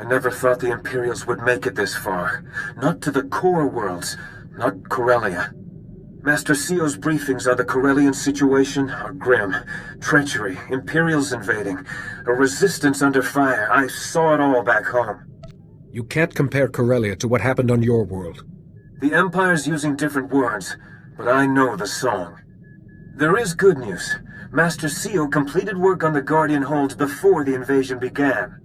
I never thought the Imperials would make it this far. Not to the core worlds, not Corellia. Master CEO's briefings on the Corellian situation are grim. Treachery, Imperials invading, a resistance under fire. I saw it all back home. You can't compare Corellia to what happened on your world. The Empire's using different words, but I know the song. There is good news. Master CEO completed work on the Guardian holds before the invasion began.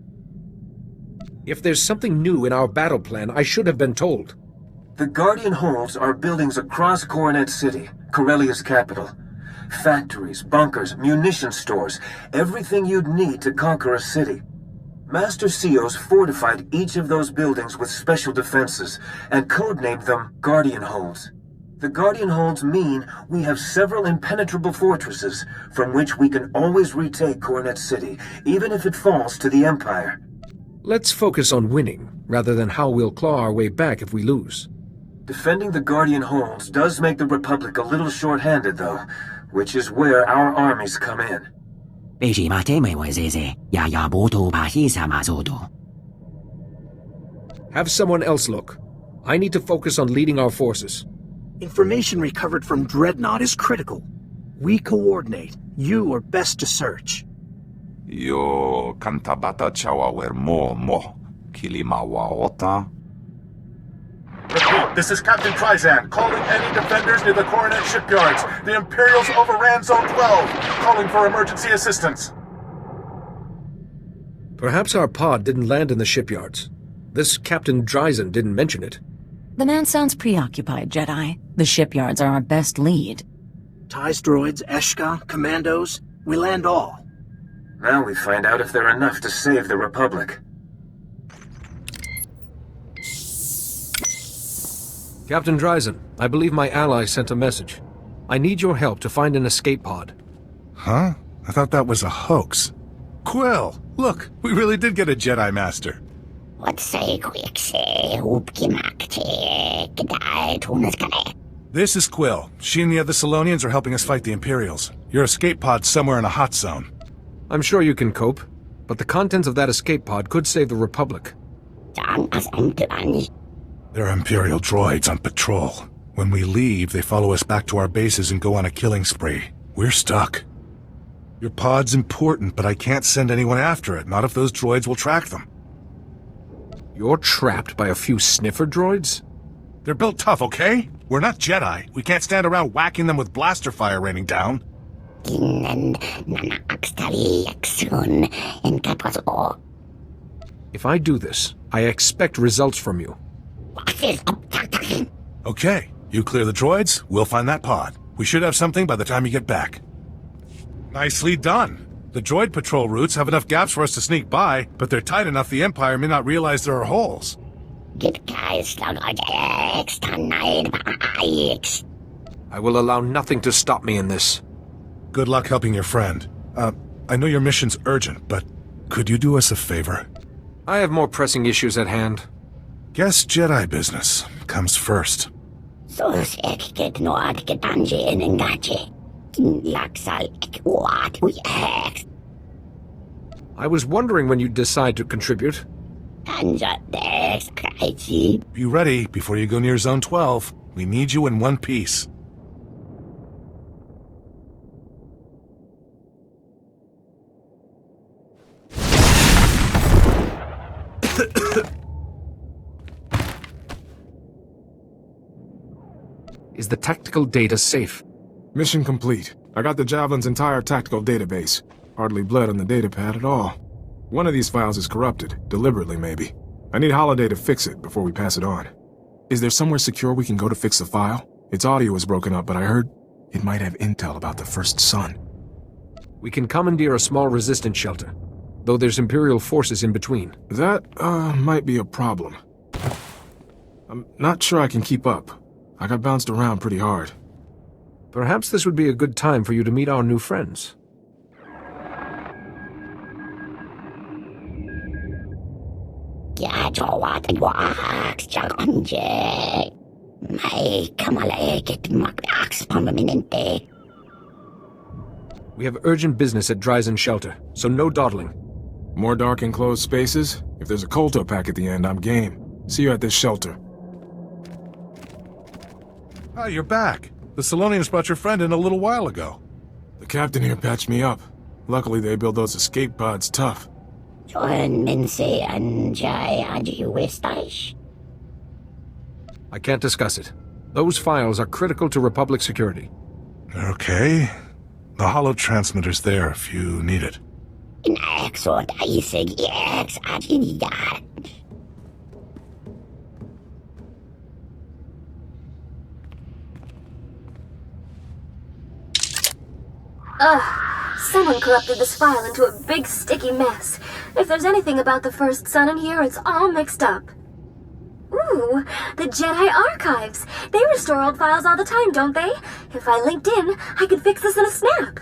If there's something new in our battle plan, I should have been told. The Guardian holds are buildings across Coronet City, Corellia's capital. Factories, bunkers, munition stores, everything you'd need to conquer a city. Master CEO's fortified each of those buildings with special defenses, and codenamed them Guardian holds. The Guardian holds mean we have several impenetrable fortresses from which we can always retake Coronet City, even if it falls to the Empire. Let's focus on winning, rather than how we'll claw our way back if we lose. Defending the Guardian holds does make the Republic a little short-handed, though, which is where our armies come in. Have someone else look. I need to focus on leading our forces. Information recovered from Dreadnought is critical. We coordinate. You are best to search. Yo kantabata chawa wer mo kilimawa ota. Repeat, this is Captain Trizan, calling any defenders near the Coronet shipyards. The Imperials overran Zone 12, calling for emergency assistance. Perhaps our pod didn't land in the shipyards. This Captain Dryzen didn't mention it. The man sounds preoccupied, Jedi. The shipyards are our best lead. TIES droids, Eshka, commandos, we land all. Now we find out if they're enough to save the Republic. Captain Dryzen, I believe my ally sent a message. I need your help to find an escape pod. Huh? I thought that was a hoax. Quill, look, we really did get a Jedi Master. This is Quill. She and the other Salonians are helping us fight the Imperials. Your escape pod's somewhere in a hot zone. I'm sure you can cope, but the contents of that escape pod could save the Republic. There are Imperial droids on patrol. When we leave, they follow us back to our bases and go on a killing spree. We're stuck. Your pod's important, but I can't send anyone after it, not if those droids will track them. You're trapped by a few sniffer droids? They're built tough, okay? We're not Jedi. We can't stand around whacking them with blaster fire raining down. If I do this, I expect results from you. Okay, you clear the droids, we'll find that pod. We should have something by the time you get back. Nicely done. The droid patrol routes have enough gaps for us to sneak by, but they're tight enough the Empire may not realize there are holes. I will allow nothing to stop me in this. Good luck helping your friend. I know your mission's urgent, but could you do us a favor? I have more pressing issues at hand. Guess Jedi business comes first. I was wondering when you'd decide to contribute. Be ready before you go near Zone 12. We need you in one piece. Is the tactical data safe? Mission complete. I got the Javelin's entire tactical database. Hardly blood on the datapad at all. One of these files is corrupted, deliberately maybe. I need Holiday to fix it before we pass it on. Is there somewhere secure we can go to fix the file? Its audio was broken up, but I heard it might have intel about the first son. We can commandeer a small resistance shelter, though there's Imperial forces in between. That, might be a problem. I'm not sure I can keep up. I got bounced around pretty hard. Perhaps this would be a good time for you to meet our new friends. We have urgent business at Dryzen Shelter, so no dawdling. More dark enclosed spaces? If there's a Colto pack at the end, I'm game. See you at this shelter. Oh, you're back. The Salonians brought your friend in a little while ago. The captain here patched me up. Luckily, they build those escape pods tough. I can't discuss it. Those files are critical to Republic security. Okay. The holo transmitter's there if you need it. Someone corrupted this file into a big sticky mess. If there's anything about the First Son in here, it's all mixed up. Ooh, the Jedi archives. They restore old files all the time, don't they? If I linked in, I could fix this in a snap.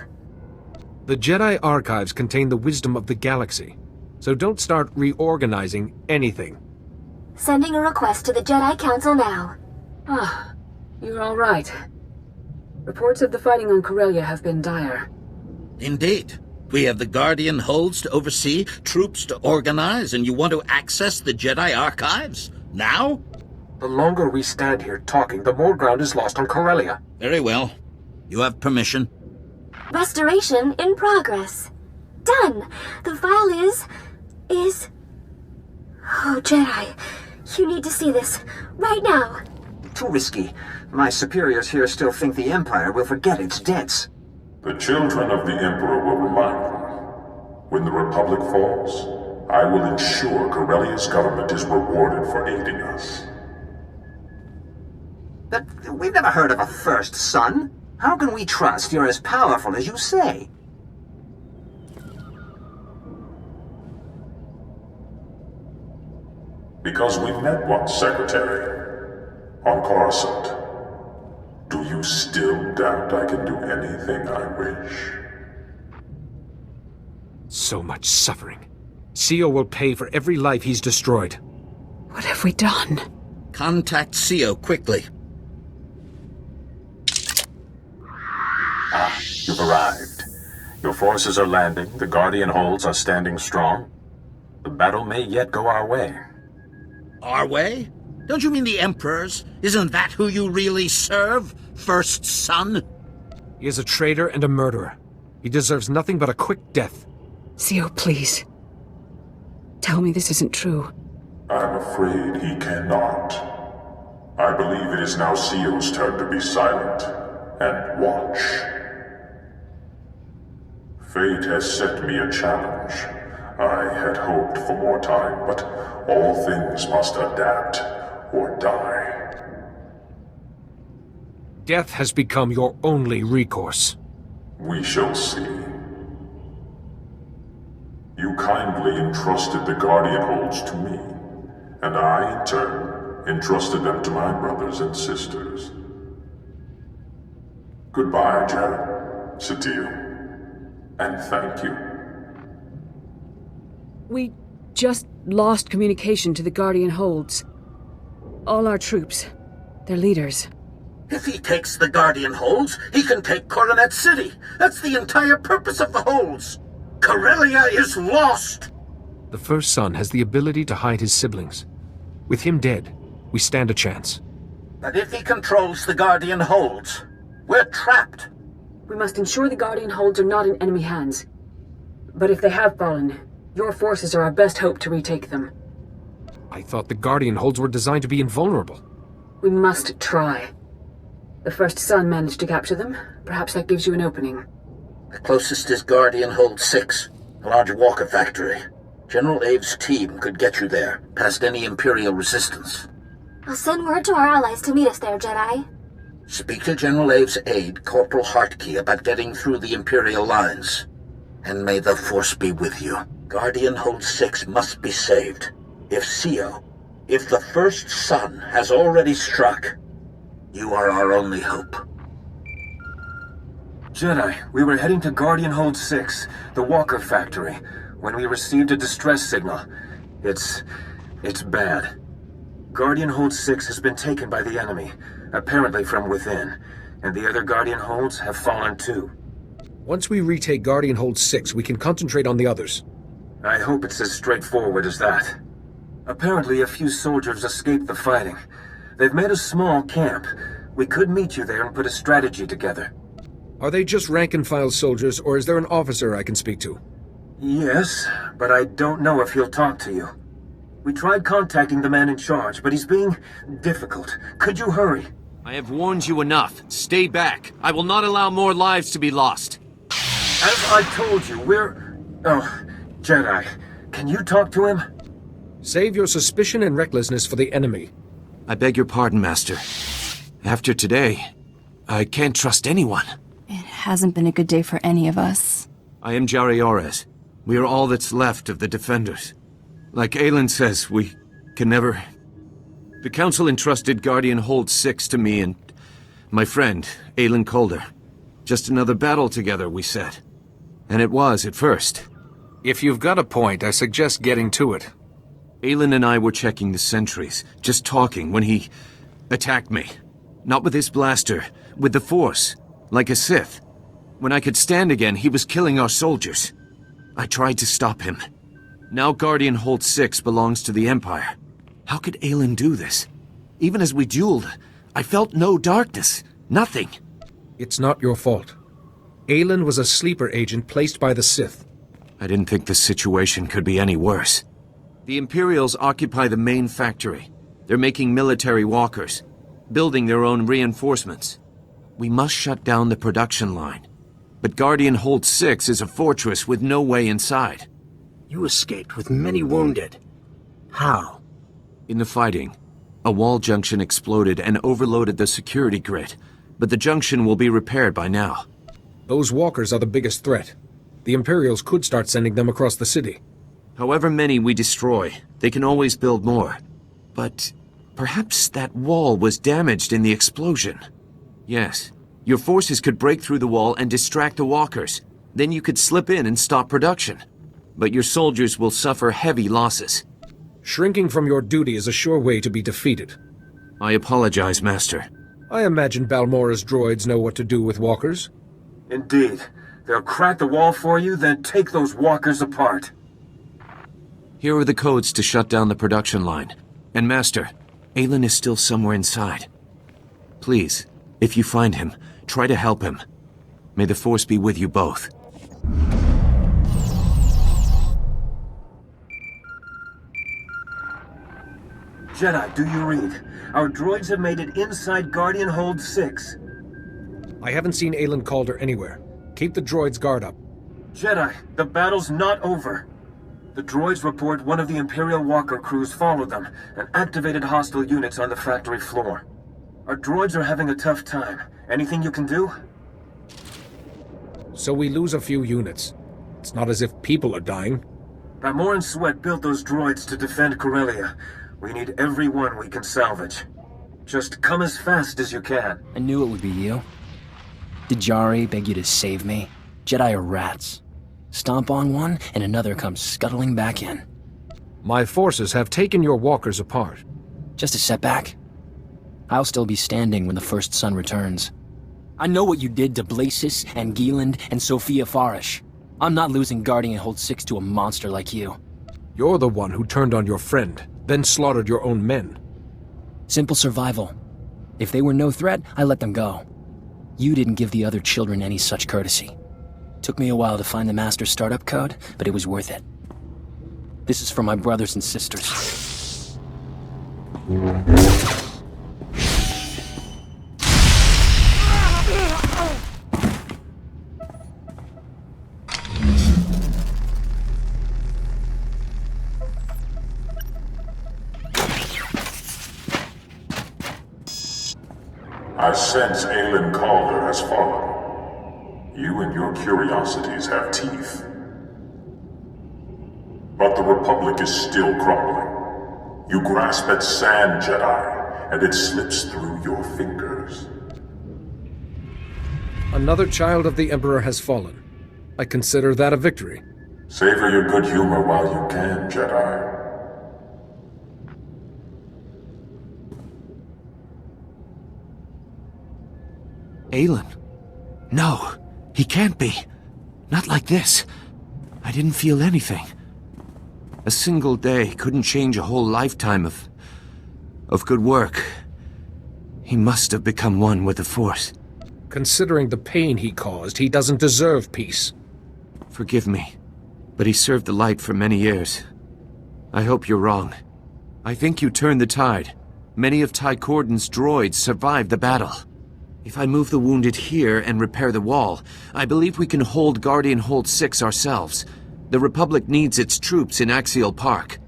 The Jedi archives contain the wisdom of the galaxy, so don't start reorganizing anything. Sending a request to the Jedi Council now. You're all right. Reports of the fighting on Corellia have been dire. Indeed. We have the Guardian holds to oversee, troops to organize, and you want to access the Jedi archives? Now? The longer we stand here talking, the more ground is lost on Corellia. Very well. You have permission. Restoration in progress. Done. The file is... Oh, Jedi. You need to see this. Right now. Too risky. My superiors here still think the Empire will forget its debts. The children of the Emperor will remind them. When the Republic falls, I will ensure Corellia's government is rewarded for aiding us. But we've never heard of a First Son. How can we trust you're as powerful as you say? Because we met once, Secretary. On Coruscant. Do you still doubt I can do anything I wish? So much suffering. CO will pay for every life he's destroyed. What have we done? Contact CO quickly. You've arrived. Your forces are landing, the Guardian holds are standing strong. The battle may yet go our way. Our way? Don't you mean the Emperor's? Isn't that who you really serve? First Son? He is a traitor and a murderer. He deserves nothing but a quick death. CO, please. Tell me this isn't true. I'm afraid he cannot. I believe it is now CO's turn to be silent and watch. Fate has set me a challenge. I had hoped for more time, but all things must adapt or die. Death has become your only recourse. We shall see. You kindly entrusted the Guardian holds to me, and I, in turn, entrusted them to my brothers and sisters. Goodbye, Jared, Satele, and thank you. We just lost communication to the Guardian holds. All our troops, their leaders. If he takes the Guardian holds, he can take Coronet City. That's the entire purpose of the holds. Corellia is lost! The First Son has the ability to hide his siblings. With him dead, we stand a chance. But if he controls the Guardian holds, we're trapped. We must ensure the Guardian holds are not in enemy hands. But if they have fallen, your forces are our best hope to retake them. I thought the Guardian holds were designed to be invulnerable. We must try. The First Son managed to capture them. Perhaps that gives you an opening. The closest is Guardian Hold 6, a large walker factory. General Ave's team could get you there, past any Imperial resistance. I'll send word to our allies to meet us there, Jedi. Speak to General Ave's aide, Corporal Hartkey, about getting through the Imperial lines. And may the Force be with you. Guardian Hold 6 must be saved. If the First Son has already struck, you are our only hope. Jedi, we were heading to Guardian Hold 6, the Walker factory, when we received a distress signal. It's bad. Guardian Hold 6 has been taken by the enemy, apparently from within, and the other Guardian Holds have fallen too. Once we retake Guardian Hold 6, we can concentrate on the others. I hope it's as straightforward as that. Apparently a few soldiers escaped the fighting. They've made a small camp. We could meet you there and put a strategy together. Are they just rank-and-file soldiers, or is there an officer I can speak to? Yes, but I don't know if he'll talk to you. We tried contacting the man in charge, but he's being difficult. Could you hurry? I have warned you enough. Stay back. I will not allow more lives to be lost. As I told you, we're... Oh, Jedi. Can you talk to him? Save your suspicion and recklessness for the enemy. I beg your pardon, Master. After today, I can't trust anyone. It hasn't been a good day for any of us. I am Jari. We are all that's left of the Defenders. Like Aelin says, we can never... The Council entrusted Guardian Hold 6 to me and my friend, Aelin Calder. Just another battle together, we said. And it was at first. If you've got a point, I suggest getting to it. Aelin and I were checking the sentries, just talking, when he attacked me. Not with his blaster, with the Force, like a Sith. When I could stand again, he was killing our soldiers. I tried to stop him. Now Guardian Hold 6 belongs to the Empire. How could Aelin do this? Even as we dueled, I felt no darkness. Nothing. It's not your fault. Aelin was a sleeper agent placed by the Sith. I didn't think the situation could be any worse. The Imperials occupy the main factory. They're making military walkers, building their own reinforcements. We must shut down the production line. But Guardian Hold 6 is a fortress with no way inside. You escaped with many wounded. How? In the fighting, a wall junction exploded and overloaded the security grid, but the junction will be repaired by now. Those walkers are the biggest threat. The Imperials could start sending them across the city. However many we destroy, they can always build more. But perhaps that wall was damaged in the explosion. Yes, your forces could break through the wall and distract the walkers. Then you could slip in and stop production. But your soldiers will suffer heavy losses. Shrinking from your duty is a sure way to be defeated. I apologize, Master. I imagine Balmora's droids know what to do with walkers. Indeed. They'll crack the wall for you, then take those walkers apart. Here are the codes to shut down the production line. And Master, Aelin is still somewhere inside. Please, if you find him, try to help him. May the Force be with you both. Jedi, do you read? Our droids have made it inside Guardian Hold 6. I haven't seen Aelin Calder anywhere. Keep the droids guard up. Jedi, the battle's not over. The droids report one of the Imperial Walker crews followed them and activated hostile units on the factory floor. Our droids are having a tough time. Anything you can do? So we lose a few units. It's not as if people are dying. Balmora and Sweat built those droids to defend Corellia. We need every one we can salvage. Just come as fast as you can. I knew it would be you. Did Jari beg you to save me? Jedi are rats. Stomp on one, and another comes scuttling back in. My forces have taken your walkers apart. Just a setback? I'll still be standing when the first sun returns. I know what you did to Blasis and Gieland and Sophia Farish. I'm not losing Guardian Hold 6 to a monster like you. You're the one who turned on your friend, then slaughtered your own men. Simple survival. If they were no threat, I let them go. You didn't give the other children any such courtesy. Took me a while to find the Master startup code, but it was worth it. This is for my brothers and sisters. I sense Aelin Calder has fallen. You and your curiosities have teeth. But the Republic is still crumbling. You grasp at sand, Jedi, and it slips through your fingers. Another child of the Emperor has fallen. I consider that a victory. Savor your good humor while you can, Jedi. Aelin? No, he can't be. Not like this. I didn't feel anything. A single day couldn't change a whole lifetime of good work. He must have become one with the Force. Considering the pain he caused, he doesn't deserve peace. Forgive me, but he served the light for many years. I hope you're wrong. I think you turned the tide. Many of Ty Corden's droids survived the battle. If I move the wounded here and repair the wall, I believe we can hold Guardian Hold 6 ourselves. The Republic needs its troops in Axial Park.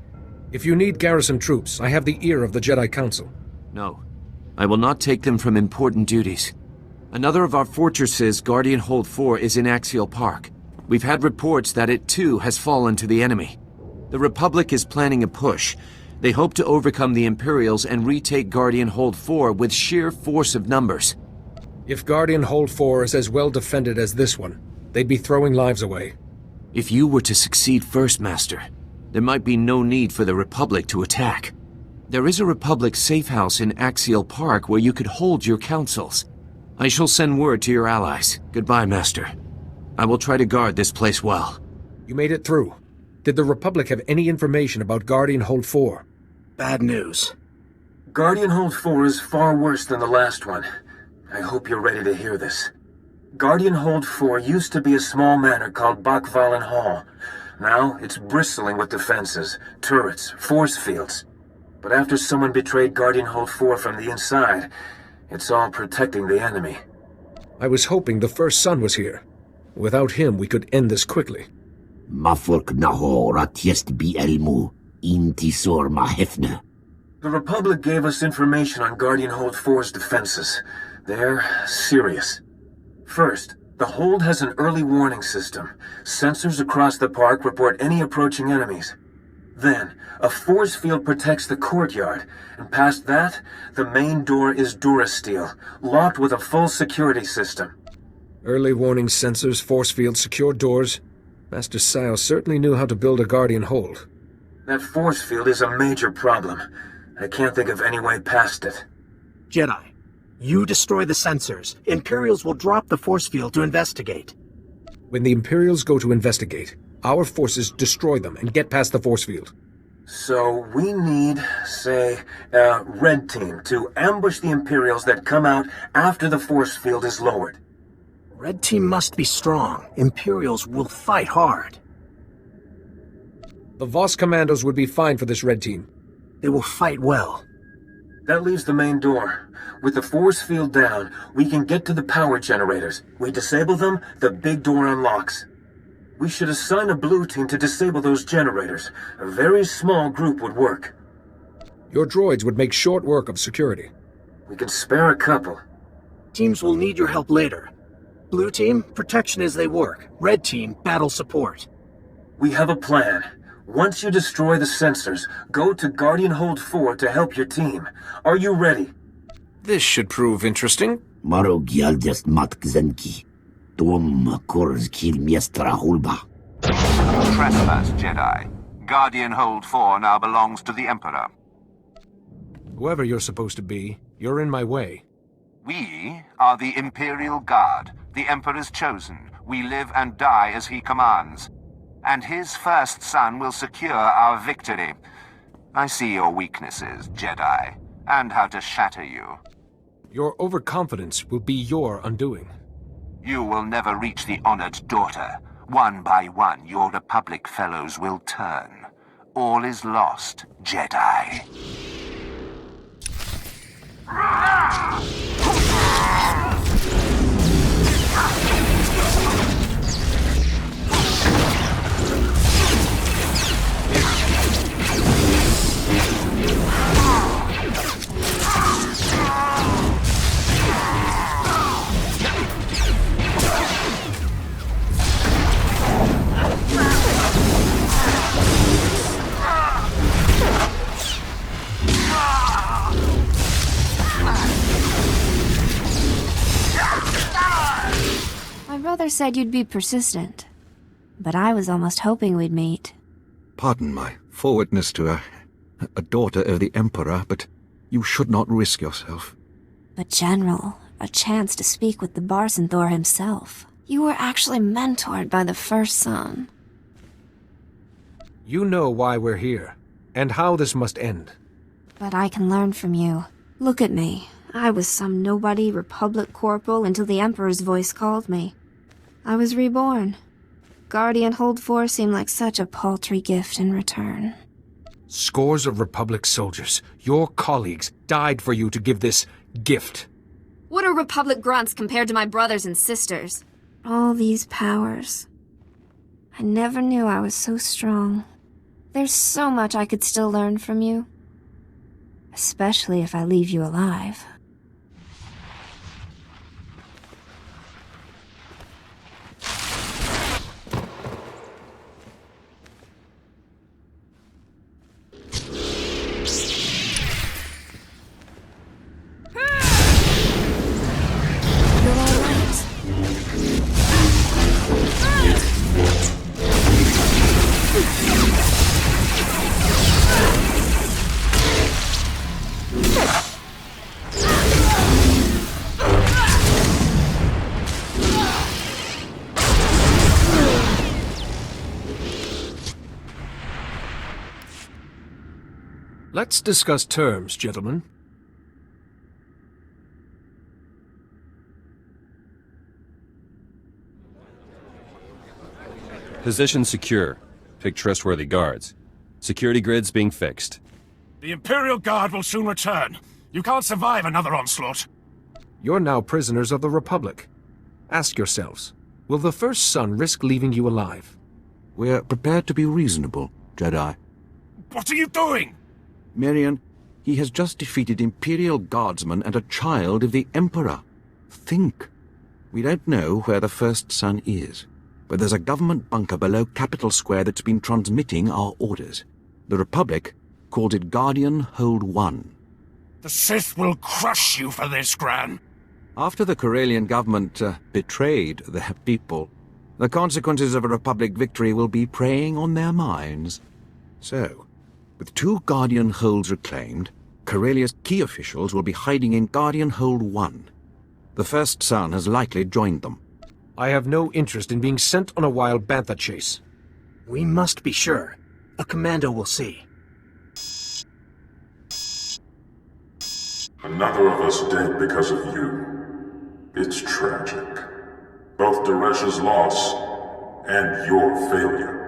If you need garrison troops, I have the ear of the Jedi Council. No. I will not take them from important duties. Another of our fortresses, Guardian Hold 4, is in Axial Park. We've had reports that it too has fallen to the enemy. The Republic is planning a push. They hope to overcome the Imperials and retake Guardian Hold 4 with sheer force of numbers. If Guardian Hold 4 is as well defended as this one, they'd be throwing lives away. If you were to succeed first, Master, there might be no need for the Republic to attack. There is a Republic safe house in Axial Park where you could hold your councils. I shall send word to your allies. Goodbye, Master. I will try to guard this place well. You made it through. Did the Republic have any information about Guardian Hold 4? Bad news. Guardian Hold 4 is far worse than the last one. I hope you're ready to hear this. Guardian Hold 4 used to be a small manor called Bakvalen Hall. Now it's bristling with defenses, turrets, force fields. But after someone betrayed Guardian Hold 4 from the inside, it's all protecting the enemy. I was hoping the first son was here. Without him, we could end this quickly. The Republic gave us information on Guardian Hold 4's defenses. They're serious. First, the hold has an early warning system. Sensors across the park report any approaching enemies. Then, a force field protects the courtyard, and past that, the main door is Durasteel, locked with a full security system. Early warning sensors, force field, secure doors. Master Sile certainly knew how to build a Guardian Hold. That force field is a major problem. I can't think of any way past it. Jedi, you destroy the sensors. Imperials will drop the force field to investigate. When the Imperials go to investigate, our forces destroy them and get past the force field. So we need, say, a red team to ambush the Imperials that come out after the force field is lowered. Red team must be strong. Imperials will fight hard. The Voss commandos would be fine for this red team. They will fight well. That leaves the main door. With the force field down, we can get to the power generators. We disable them, the big door unlocks. We should assign a blue team to disable those generators. A very small group would work. Your droids would make short work of security. We can spare a couple. Teams will need your help later. Blue team, protection as they work. Red team, battle support. We have a plan. Once you destroy the sensors, go to Guardian Hold 4 to help your team. Are you ready? This should prove interesting. Trespass, Jedi. Guardian Hold 4 now belongs to the Emperor. Whoever you're supposed to be, you're in my way. We are the Imperial Guard, the Emperor's chosen. We live and die as he commands. And his first son will secure our victory. I see your weaknesses, Jedi, and how to shatter you. Your overconfidence will be your undoing. You will never reach the honored daughter. One by one, your Republic fellows will turn. All is lost, Jedi. My brother said you'd be persistent, but I was almost hoping we'd meet. Pardon my forwardness to a daughter of the Emperor, but you should not risk yourself. But General, a chance to speak with the SWTOR himself. You were actually mentored by the first son. You know why we're here, and how this must end. But I can learn from you. Look at me. I was some nobody Republic corporal until the Emperor's voice called me. I was reborn. Guardian Hold 4 seemed like such a paltry gift in return. Scores of Republic soldiers, your colleagues, died for you to give this gift. What are Republic grunts compared to my brothers and sisters? All these powers. I never knew I was so strong. There's so much I could still learn from you. Especially if I leave you alive. Let's discuss terms, gentlemen. Position secure. Pick trustworthy guards. Security grids being fixed. The Imperial Guard will soon return. You can't survive another onslaught. You're now prisoners of the Republic. Ask yourselves, will the First Son risk leaving you alive? We're prepared to be reasonable, Jedi. What are you doing? Marion, he has just defeated Imperial Guardsmen and a child of the Emperor. Think. We don't know where the First Son is, but there's a government bunker below Capitol Square that's been transmitting our orders. The Republic calls it Guardian Hold 1. The Sith will crush you for this, Gran. After the Corellian government betrayed their people, the consequences of a Republic victory will be preying on their minds. So, with 2 Guardian Holds reclaimed, Corellia's key officials will be hiding in Guardian Hold 1. The First Son has likely joined them. I have no interest in being sent on a wild bantha chase. We must be sure. A commando will see. Another of us dead because of you. It's tragic. Both Daresh's loss and your failure.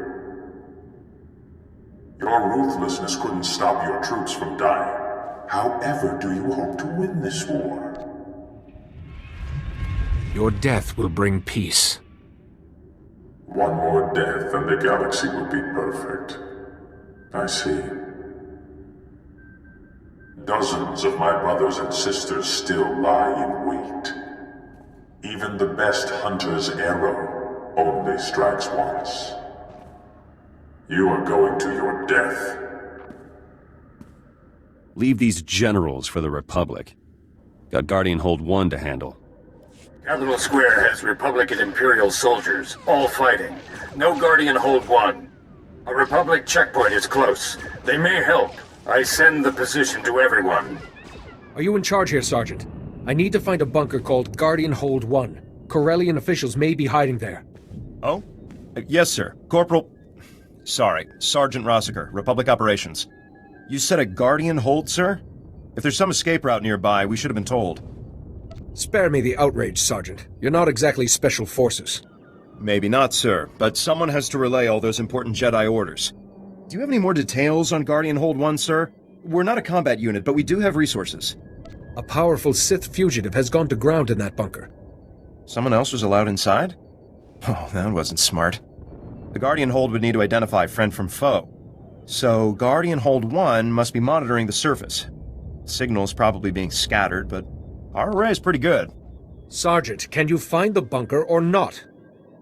Your ruthlessness couldn't stop your troops from dying. However do you hope to win this war? Your death will bring peace. One more death and the galaxy will be perfect. I see. Dozens of my brothers and sisters still lie in wait. Even the best hunter's arrow only strikes once. You are going to your death. Leave these generals for the Republic. Got Guardian Hold 1 to handle. Capitol Square has Republic and Imperial soldiers, all fighting. No Guardian Hold 1. A Republic checkpoint is close. They may help. I send the position to everyone. Are you in charge here, Sergeant? I need to find a bunker called Guardian Hold 1. Corellian officials may be hiding there. Oh? Yes, sir. Corporal... Sorry, Sergeant Rossiker, Republic Operations. You said a Guardian Hold, sir? If there's some escape route nearby, we should have been told. Spare me the outrage, Sergeant. You're not exactly Special Forces. Maybe not, sir, but someone has to relay all those important Jedi orders. Do you have any more details on Guardian Hold 1, sir? We're not a combat unit, but we do have resources. A powerful Sith fugitive has gone to ground in that bunker. Someone else was allowed inside? Oh, that wasn't smart. The Guardian Hold would need to identify friend from foe. So, Guardian Hold 1 must be monitoring the surface. Signal's probably being scattered, but our array is pretty good. Sergeant, can you find the bunker or not?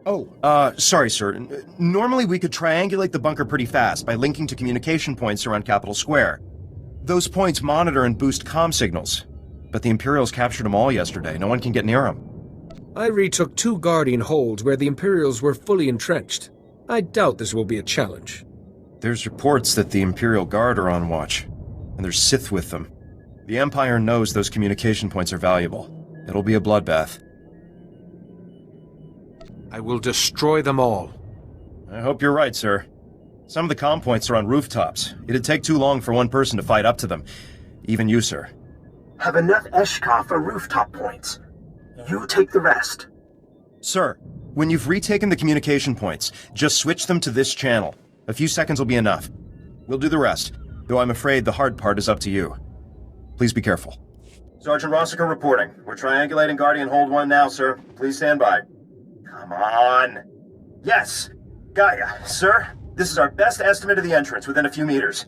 Oh, sorry, sir. Normally we could triangulate the bunker pretty fast by linking to communication points around Capitol Square. Those points monitor and boost comm signals. But the Imperials captured them all yesterday. No one can get near them. I retook 2 Guardian Holds where the Imperials were fully entrenched. I doubt this will be a challenge. There's reports that the Imperial Guard are on watch, and there's Sith with them. The Empire knows those communication points are valuable. It'll be a bloodbath. I will destroy them all. I hope you're right, sir. Some of the comm points are on rooftops. It'd take too long for one person to fight up to them. Even you, sir. Have enough Eshka for rooftop points. You take the rest. Sir, when you've retaken the communication points, just switch them to this channel. A few seconds will be enough. We'll do the rest, though I'm afraid the hard part is up to you. Please be careful. Sergeant Rossiker reporting. We're triangulating Guardian Hold 1 now, sir. Please stand by. Come on. Yes! Gaia, sir, this is our best estimate of the entrance within a few meters.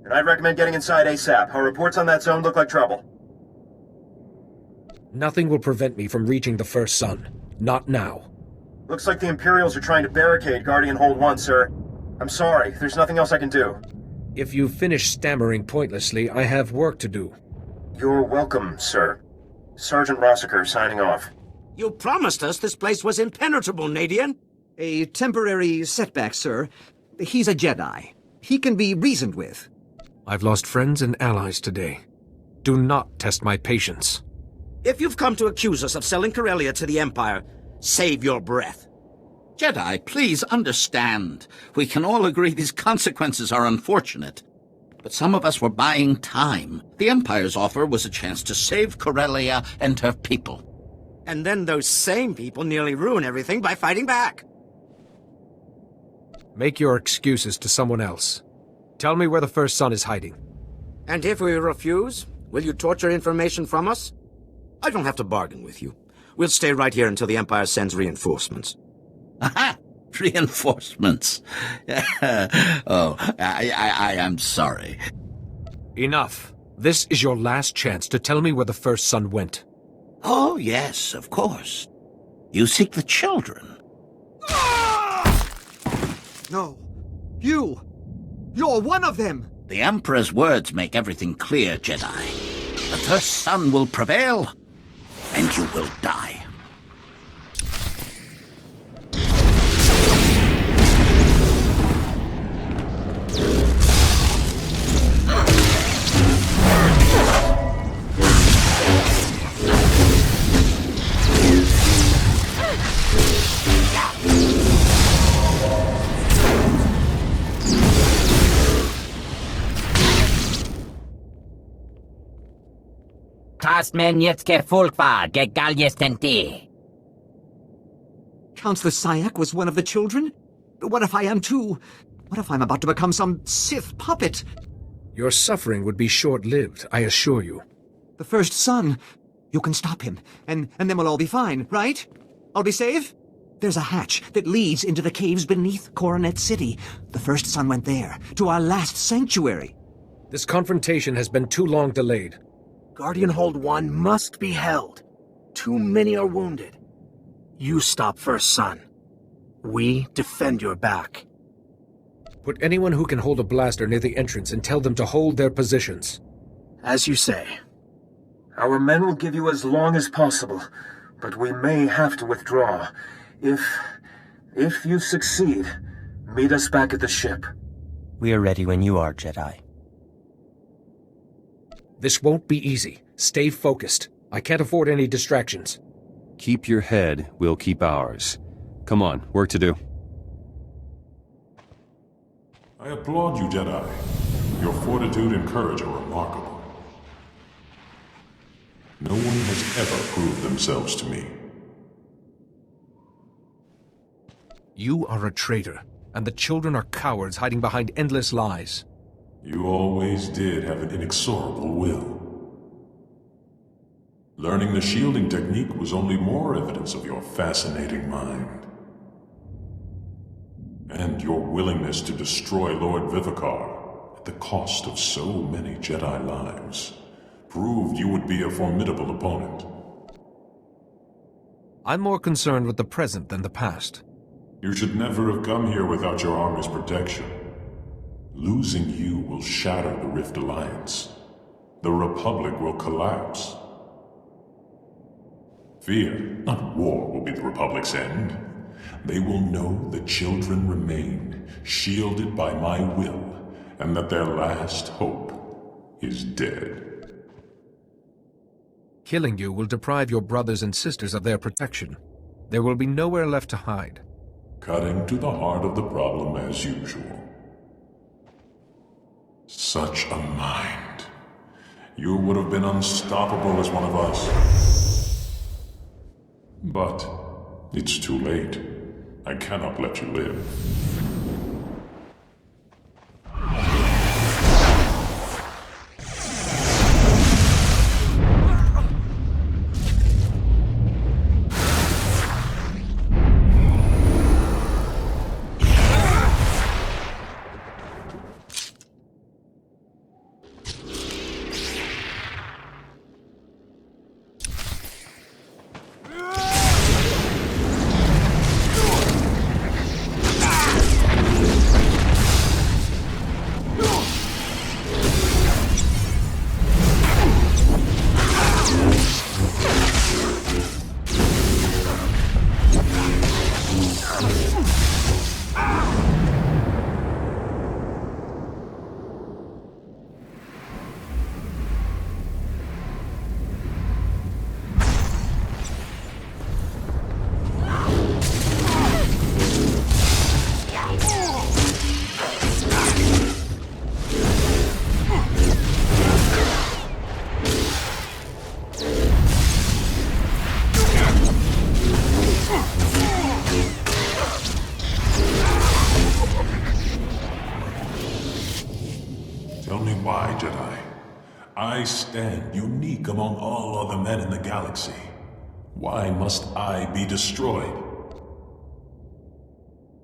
And I'd recommend getting inside ASAP. Our reports on that zone look like trouble. Nothing will prevent me from reaching the first sun. Not now. Looks like the Imperials are trying to barricade Guardian Hold 1, sir. I'm sorry, there's nothing else I can do. If you finish stammering pointlessly, I have work to do. You're welcome, sir. Sergeant Rossiker signing off. You promised us this place was impenetrable, Nadian. A temporary setback, sir. He's a Jedi. He can be reasoned with. I've lost friends and allies today. Do not test my patience. If you've come to accuse us of selling Corellia to the Empire, save your breath. Jedi, please understand. We can all agree these consequences are unfortunate. But some of us were buying time. The Empire's offer was a chance to save Corellia and her people. And then those same people nearly ruin everything by fighting back. Make your excuses to someone else. Tell me where the first son is hiding. And if we refuse, will you torture information from us? I don't have to bargain with you. We'll stay right here until the Empire sends reinforcements. Aha! Reinforcements. Oh, I am sorry. Enough. This is your last chance to tell me where the first son went. Oh, yes, of course. You seek the children. No. You're one of them! The Emperor's words make everything clear, Jedi. The first son will prevail, and you will die. Counselor Sayak was one of the children? What if I am too? What if I'm about to become some Sith puppet? Your suffering would be short-lived, I assure you. The first son. You can stop him, and then we'll all be fine, right? I'll be safe? There's a hatch that leads into the caves beneath Coronet City. The first son went there, to our last sanctuary. This confrontation has been too long delayed. Guardian Hold 1 must be held. Too many are wounded. You stop first, son. We defend your back. Put anyone who can hold a blaster near the entrance and tell them to hold their positions. As you say. Our men will give you as long as possible, but we may have to withdraw. If you succeed, meet us back at the ship. We are ready when you are, Jedi. This won't be easy. Stay focused. I can't afford any distractions. Keep your head, we'll keep ours. Come on, work to do. I applaud you, Jedi. Your fortitude and courage are remarkable. No one has ever proved themselves to me. You are a traitor, and the children are cowards hiding behind endless lies. You always did have an inexorable will. Learning the shielding technique was only more evidence of your fascinating mind. And your willingness to destroy Lord Vivicar at the cost of so many Jedi lives proved you would be a formidable opponent. I'm more concerned with the present than the past. You should never have come here without your army's protection. Losing you will shatter the Rift Alliance. The Republic will collapse. Fear, not war, will be the Republic's end. They will know the children remain, shielded by my will, and that their last hope is dead. Killing you will deprive your brothers and sisters of their protection. There will be nowhere left to hide. Cutting to the heart of the problem as usual. Such a mind. You would have been unstoppable as one of us. But it's too late. I cannot let you live. Tell me why, Jedi. I stand unique among all other men in the galaxy. Why must I be destroyed?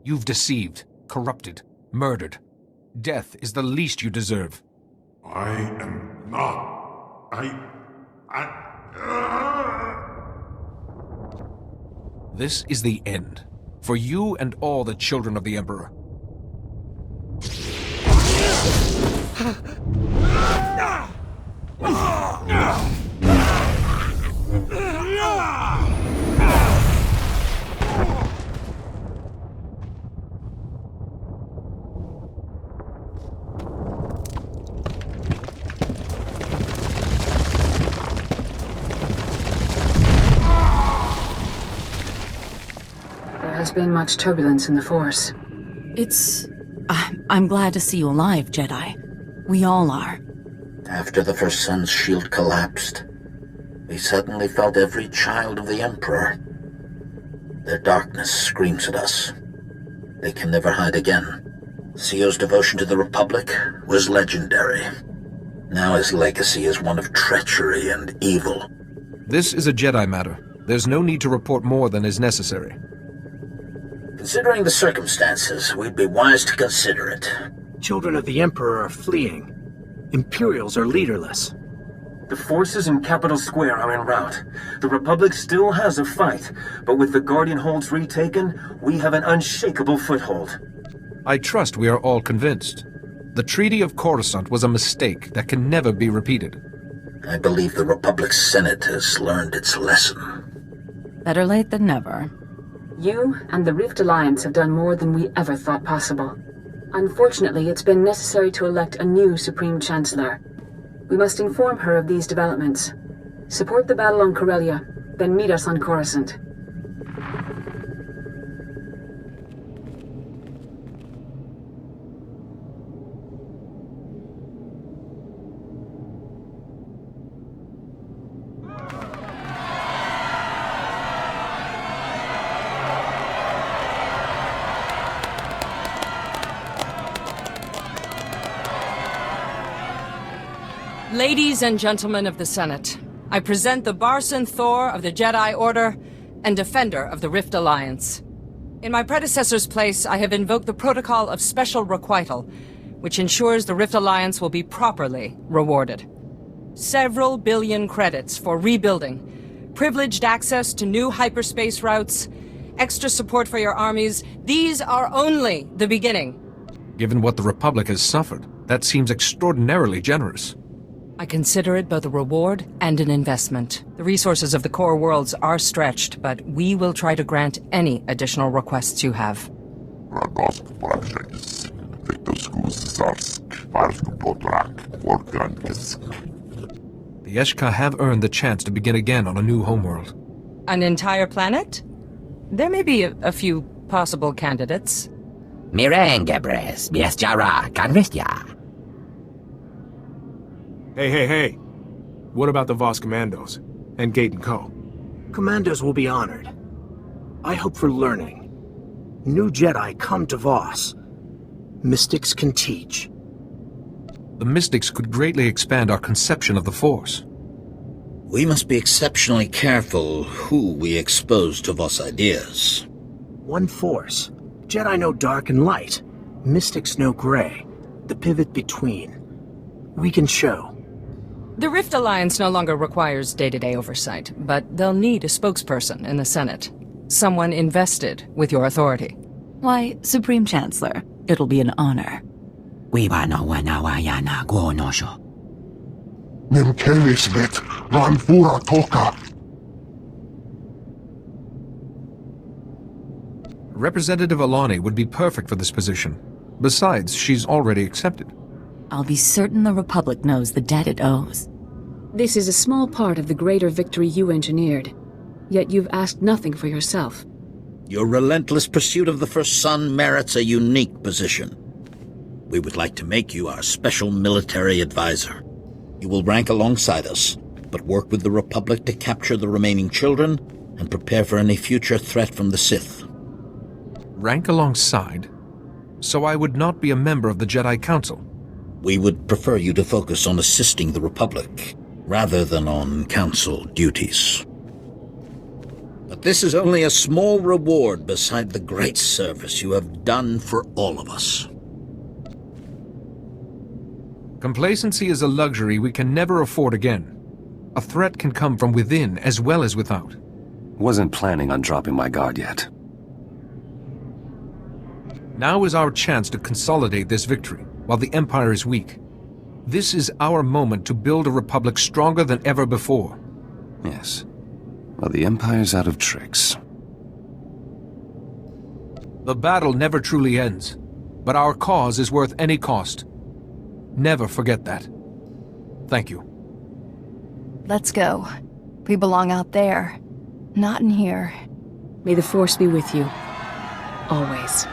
You've deceived, corrupted, murdered. Death is the least you deserve. I am not. This is the end. For you and all the children of the Emperor. There has been much turbulence in the Force. I'm glad to see you alive, Jedi. We all are. After the first sun's shield collapsed, we suddenly felt every child of the Emperor. Their darkness screams at us. They can never hide again. CEO's devotion to the Republic was legendary. Now his legacy is one of treachery and evil. This is a Jedi matter. There's no need to report more than is necessary. Considering the circumstances, we'd be wise to consider it. Children of the Emperor are fleeing. Imperials are leaderless. The forces in Capital Square are en route. The Republic still has a fight, but with the Guardian holds retaken, we have an unshakable foothold. I trust we are all convinced. The Treaty of Coruscant was a mistake that can never be repeated. I believe the Republic's Senate has learned its lesson. Better late than never. You and the Rift Alliance have done more than we ever thought possible. Unfortunately, it's been necessary to elect a new Supreme Chancellor. We must inform her of these developments. Support the battle on Corellia, then meet us on Coruscant. Ladies and gentlemen of the Senate, I present the SWTOR of the Jedi Order and Defender of the Rift Alliance. In my predecessor's place, I have invoked the Protocol of Special Requital, which ensures the Rift Alliance will be properly rewarded. Several billion credits for rebuilding, privileged access to new hyperspace routes, extra support for your armies, these are only the beginning. Given what the Republic has suffered, that seems extraordinarily generous. I consider it both a reward and an investment. The resources of the core worlds are stretched, but we will try to grant any additional requests you have. The Eshka have earned the chance to begin again on a new homeworld. An entire planet? There may be a few possible candidates. Hey. What about the Voss Commandos? And Gate and Co.? Commandos will be honored. I hope for learning. New Jedi come to Voss. Mystics can teach. The Mystics could greatly expand our conception of the Force. We must be exceptionally careful who we expose to Voss ideas. One Force. Jedi know dark and light. Mystics know gray. The pivot between. We can show. The Rift Alliance no longer requires day-to-day oversight, but they'll need a spokesperson in the Senate. Someone invested with your authority. Why, Supreme Chancellor, it'll be an honor. Representative Alani would be perfect for this position. Besides, she's already accepted. I'll be certain the Republic knows the debt it owes. This is a small part of the greater victory you engineered. Yet you've asked nothing for yourself. Your relentless pursuit of the First Son merits a unique position. We would like to make you our special military advisor. You will rank alongside us, but work with the Republic to capture the remaining children and prepare for any future threat from the Sith. Rank alongside? So I would not be a member of the Jedi Council? We would prefer you to focus on assisting the Republic, rather than on Council duties. But this is only a small reward beside the great service you have done for all of us. Complacency is a luxury we can never afford again. A threat can come from within as well as without. Wasn't planning on dropping my guard yet. Now is our chance to consolidate this victory, while the Empire is weak. This is our moment to build a republic stronger than ever before. Yes. Well, the Empire's out of tricks. The battle never truly ends, but our cause is worth any cost. Never forget that. Thank you. Let's go. We belong out there, not in here. May the Force be with you. Always.